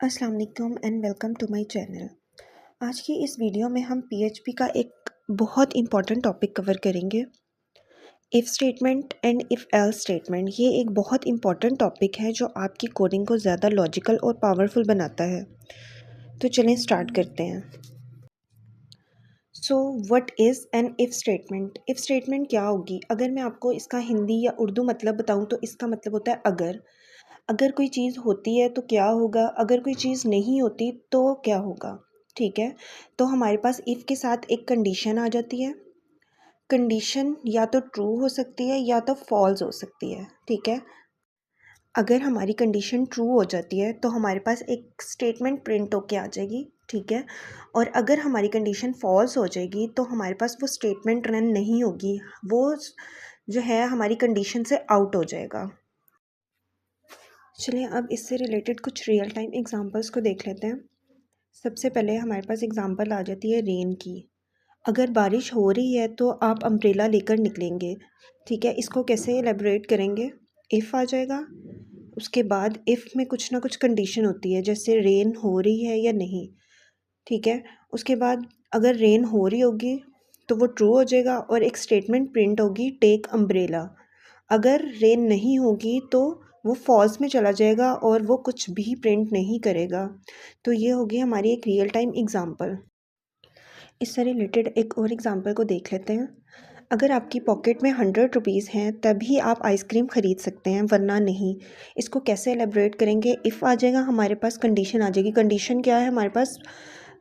अस्सलाम वालेकुम and welcome to my channel. आज की इस वीडियो में हम पीएचपी का एक बहुत इम्पॉर्टेंट टॉपिक कवर करेंगे। If statement and if else statement, ये एक बहुत इम्पॉर्टेंट टॉपिक है जो आपकी कोडिंग को ज़्यादा लॉजिकल और पावरफुल बनाता है। तो चलें स्टार्ट करते हैं। So what is an if statement? If statement क्या होगी? अगर मैं आपको इसका हिंदी या उर्दू मतलब बताऊँ तो इसका मतलब होता है अगर कोई चीज़ होती है तो क्या होगा, अगर कोई चीज़ नहीं होती तो क्या होगा। ठीक है, तो हमारे पास इफ़ के साथ एक कंडीशन आ जाती है। कंडीशन या तो ट्रू हो सकती है या तो फॉल्स हो सकती है। ठीक है, अगर हमारी कंडीशन ट्रू हो जाती है तो हमारे पास एक स्टेटमेंट प्रिंट होके आ जाएगी। ठीक है, और अगर हमारी कंडीशन फॉल्स हो जाएगी तो हमारे पास वो स्टेटमेंट रन नहीं होगी, वो जो है हमारी कंडीशन से आउट हो जाएगा। चलिए अब इससे रिलेटेड कुछ रियल टाइम एग्जांपल्स को देख लेते हैं। सबसे पहले हमारे पास एग्जांपल आ जाती है रेन की। अगर बारिश हो रही है तो आप अम्ब्रेला लेकर निकलेंगे। ठीक है, इसको कैसे एलेबोरेट करेंगे? इफ़ आ जाएगा, उसके बाद इफ़ में कुछ ना कुछ कंडीशन होती है, जैसे रेन हो रही है या नहीं। ठीक है, उसके बाद अगर रेन हो रही होगी तो वो ट्रू हो जाएगा और एक स्टेटमेंट प्रिंट होगी, टेक अम्ब्रेला। अगर रेन नहीं होगी तो वो फॉल्स में चला जाएगा और वो कुछ भी प्रिंट नहीं करेगा। तो ये होगी हमारी एक रियल टाइम एग्जांपल। इससे रिलेटेड एक और एग्जांपल को देख लेते हैं। अगर आपकी पॉकेट में 100 रुपीज़ हैं तभी आप आइसक्रीम ख़रीद सकते हैं, वरना नहीं। इसको कैसे एलेबरेट करेंगे? इफ़ आ जाएगा, हमारे पास कंडीशन आ जाएगी। कंडीशन क्या है हमारे पास?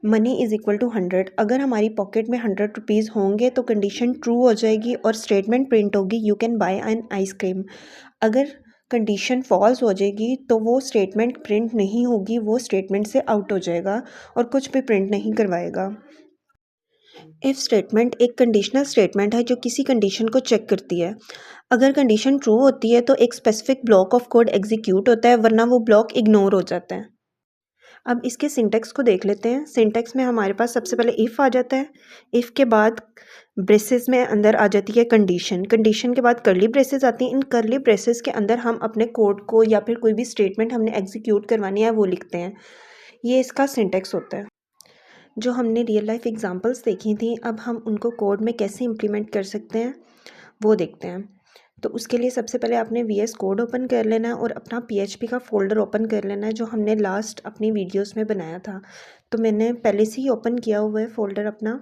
Money is equal to 100। अगर हमारी पॉकेट में 100 रुपीज़ होंगे तो कंडीशन ट्रू हो जाएगी और स्टेटमेंट प्रिंट होगी, you can buy an ice cream. अगर कंडीशन फॉल्स हो जाएगी तो वो स्टेटमेंट प्रिंट नहीं होगी, वो स्टेटमेंट से आउट हो जाएगा और कुछ भी प्रिंट नहीं करवाएगा। इफ़ स्टेटमेंट एक कंडीशनल स्टेटमेंट है जो किसी कंडीशन को चेक करती है। अगर कंडीशन ट्रू होती है तो एक specific block of code execute होता है, वरना वो ब्लॉक इग्नोर हो जाता है। अब इसके सिंटेक्स को देख लेते हैं। सिंटेक्स में हमारे पास सबसे पहले इफ़ आ जाता है। इफ़ के बाद ब्रेसेस में अंदर आ जाती है कंडीशन। कंडीशन के बाद कर्ली ब्रेसेस आती हैं। इन कर्ली ब्रेसेस के अंदर हम अपने कोड को या फिर कोई भी स्टेटमेंट हमने एग्जीक्यूट करवानी है वो लिखते हैं। ये इसका सिंटेक्स होता है। जो हमने रियल लाइफ एग्जांपल्स देखी थी, अब हम उनको कोड में कैसे इम्प्लीमेंट कर सकते हैं वो देखते हैं। तो उसके लिए सबसे पहले आपने VS कोड ओपन कर लेना है और अपना PHP का फ़ोल्डर ओपन कर लेना है जो हमने लास्ट अपनी वीडियोस में बनाया था। तो मैंने पहले से ही ओपन किया हुआ है फ़ोल्डर अपना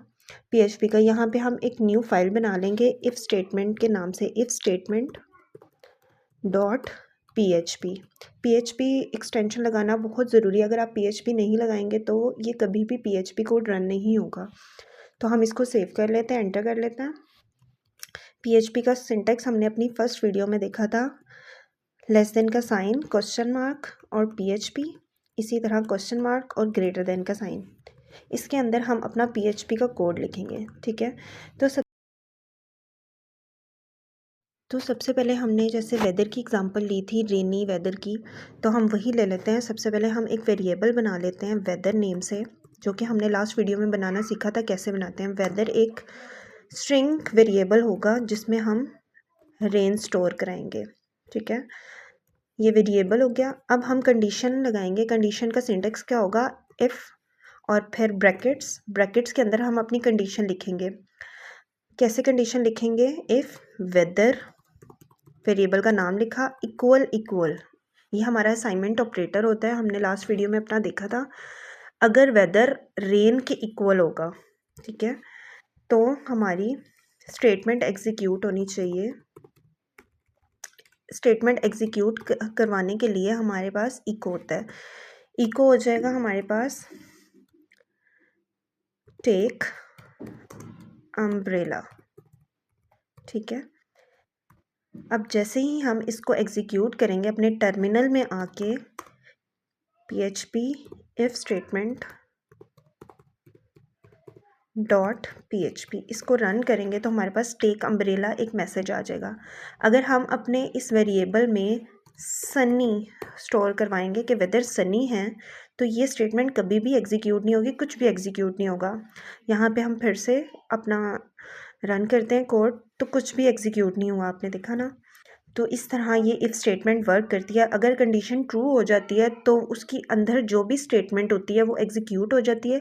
PHP का। यहाँ पे हम एक न्यू फाइल बना लेंगे इफ़ स्टेटमेंट के नाम से, if statement dot PHP extension लगाना बहुत ज़रूरी है। अगर आप PHP नहीं लगाएंगे तो ये कभी भी PHP कोड रन नहीं होगा। तो हम इसको सेव कर लेते हैं, एंटर कर लेते हैं। PHP का सिंटेक्स हमने अपनी फर्स्ट वीडियो में देखा था, लेस देन का साइन, क्वेश्चन मार्क और PHP, इसी तरह क्वेश्चन मार्क और ग्रेटर देन का साइन। इसके अंदर हम अपना PHP का कोड लिखेंगे। ठीक है, तो सबसे पहले हमने जैसे वेदर की एग्जांपल ली थी, रेनी वेदर की, तो हम वही ले लेते हैं। सबसे पहले हम एक वेरिएबल बना लेते हैं वेदर नेम से, जो कि हमने लास्ट वीडियो में बनाना सीखा था कैसे बनाते हैं। वेदर एक स्ट्रिंग वेरिएबल होगा जिसमें हम रेन स्टोर कराएंगे। ठीक है, ये वेरिएबल हो गया। अब हम कंडीशन लगाएंगे। कंडीशन का सिंटेक्स क्या होगा? इफ़ और फिर ब्रैकेट्स के अंदर हम अपनी कंडीशन लिखेंगे। कैसे कंडीशन लिखेंगे? इफ़ वेदर, वेरिएबल का नाम लिखा, इक्वल इक्वल, ये हमारा असाइनमेंट ऑपरेटर होता है, हमने लास्ट वीडियो में अपना देखा था। अगर वेदर रेन के इक्वल होगा, ठीक है, तो हमारी स्टेटमेंट एग्जीक्यूट होनी चाहिए। स्टेटमेंट एग्जीक्यूट करवाने के लिए हमारे पास इको होता है। इको हो जाएगा हमारे पास टेक अम्ब्रेला। ठीक है, अब जैसे ही हम इसको एग्जीक्यूट करेंगे अपने टर्मिनल में आके, PHP if statement dot PHP, इसको रन करेंगे तो हमारे पास टेक अम्ब्रेला एक मैसेज आ जाएगा। अगर हम अपने इस वेरिएबल में सनी स्टोर करवाएंगे कि वेदर सनी है, तो ये स्टेटमेंट कभी भी एग्जीक्यूट नहीं होगी, कुछ भी एग्जीक्यूट नहीं होगा। यहाँ पे हम फिर से अपना रन करते हैं कोड, तो कुछ भी एग्जीक्यूट नहीं हुआ, आपने देखा ना। तो इस तरह ये इफ़ स्टेटमेंट वर्क करती है। अगर कंडीशन ट्रू हो जाती है तो उसकी अंदर जो भी स्टेटमेंट होती है वो एग्जीक्यूट हो जाती है।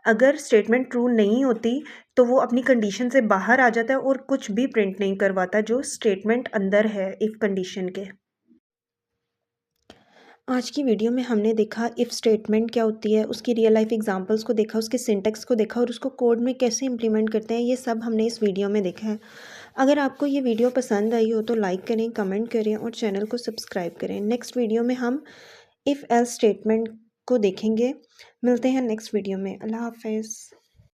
अगर स्टेटमेंट ट्रू नहीं होती तो वो अपनी कंडीशन से बाहर आ जाता है और कुछ भी प्रिंट नहीं करवाता जो स्टेटमेंट अंदर है इफ़ कंडीशन के। आज की वीडियो में हमने देखा इफ़ स्टेटमेंट क्या होती है, उसकी रियल लाइफ एग्जांपल्स को देखा, उसके सिंटैक्स को देखा और उसको कोड में कैसे इम्प्लीमेंट करते हैं, ये सब हमने इस वीडियो में देखा है। अगर आपको ये वीडियो पसंद आई हो तो लाइक करें, कमेंट करें और चैनल को सब्सक्राइब करें। नेक्स्ट वीडियो में हम इफ़ एल्स स्टेटमेंट को देखेंगे। मिलते हैं नेक्स्ट वीडियो में। अल्लाह हाफ़िज़।